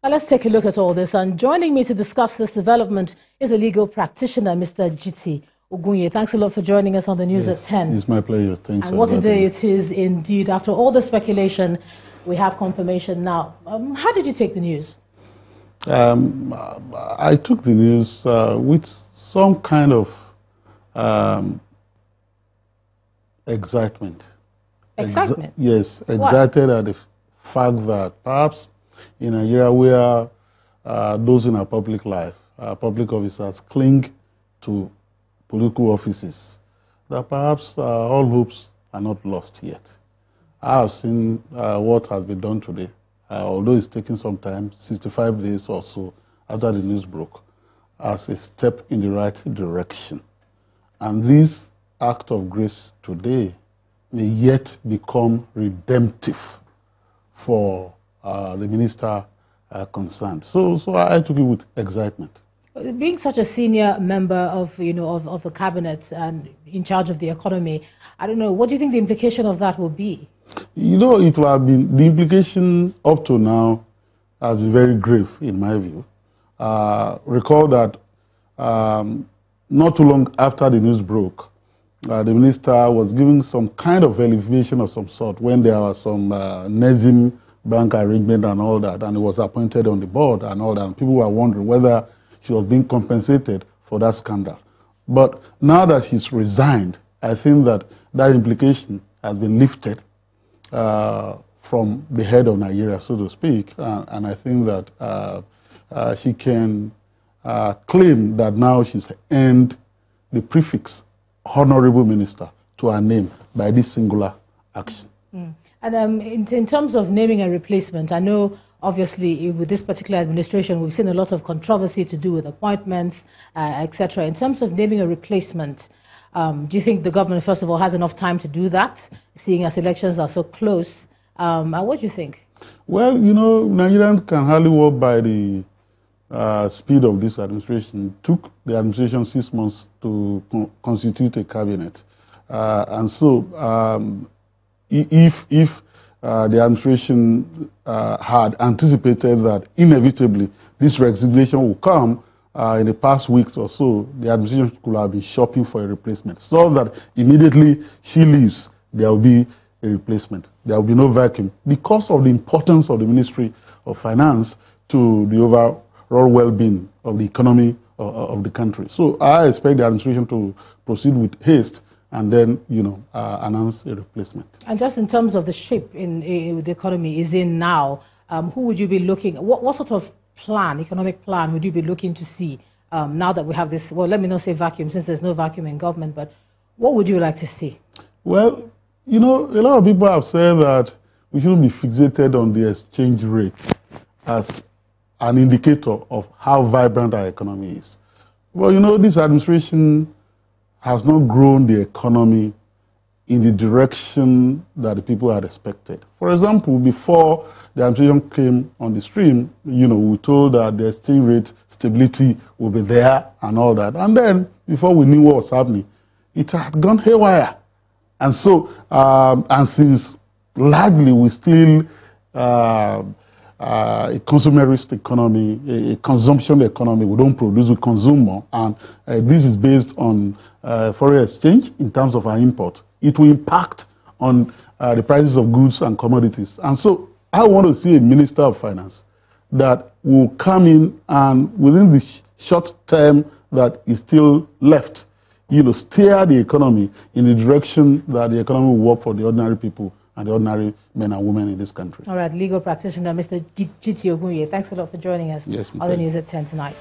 Now let's take a look at all this. And joining me to discuss this development is a legal practitioner, Mr. Ogunye. Thanks a lot for joining us on the news at 10. It's my pleasure. Thanks. And what a day it is indeed. After all the speculation, we have confirmation now. How did you take the news? I took the news with some kind of excitement. Excitement? Yes, excited at the fact that perhaps in Nigeria where those in our public life, public officers cling to political offices, that perhaps all hopes are not lost yet. I have seen what has been done today, although it's taking some time, 65 days or so after the news broke, as a step in the right direction. And this act of grace today may yet become redemptive for the minister concerned. So I took it with excitement. Being such a senior member of the cabinet and in charge of the economy, I don't know, what do you think the implication of that will be? It will have been, the implication up to now has been very grave in my view. Recall that not too long after the news broke, the minister was giving some kind of elevation of some sort when there was some Nezim bank arrangement and all that, and he was appointed on the board and all that, and people were wondering whether she was being compensated for that scandal. But now that she's resigned, I think that that implication has been lifted from the head of Nigeria, so to speak, and I think that she can claim that now she's earned the prefix Honorable Minister to her name by this singular action. Mm. And in terms of naming a replacement, I know obviously with this particular administration we've seen a lot of controversy to do with appointments, etc. In terms of naming a replacement, do you think the government, first of all, has enough time to do that, seeing as elections are so close? And what do you think? Well, Nigerians can hardly walk by the speed of this administration. It took the administration 6 months to constitute a cabinet. And so if the administration had anticipated that inevitably this resignation will come in the past weeks or so, the administration could have been shopping for a replacement. So that immediately she leaves, there will be a replacement. There will be no vacuum because of the importance of the Ministry of Finance to the overall well-being of the economy of the country. So I expect the administration to proceed with haste and then, announce a replacement. And just in terms of the shape in the economy is in now, who would you be looking, what sort of economic plan would you be looking to see now that we have this, well, let me not say vacuum since there's no vacuum in government, but what would you like to see? Well, a lot of people have said that we shouldn't be fixated on the exchange rate as an indicator of how vibrant our economy is. Well, this administration has not grown the economy in the direction that the people had expected. For example, before the administration came on the stream, we told that the exchange rate stability will be there and all that. And then, before we knew what was happening, it had gone haywire. And so, and since largely we still a consumerist economy, a consumption economy, we don't produce, we consume more, and this is based on foreign exchange in terms of our import. It will impact on the prices of goods and commodities. And so I want to see a Minister of Finance that will come in and within the short term that is still left, steer the economy in the direction that the economy will work for the ordinary people and the ordinary men and women in this country. All right, legal practitioner Mr. Ogunye, thanks a lot for joining us on the news at 10 tonight.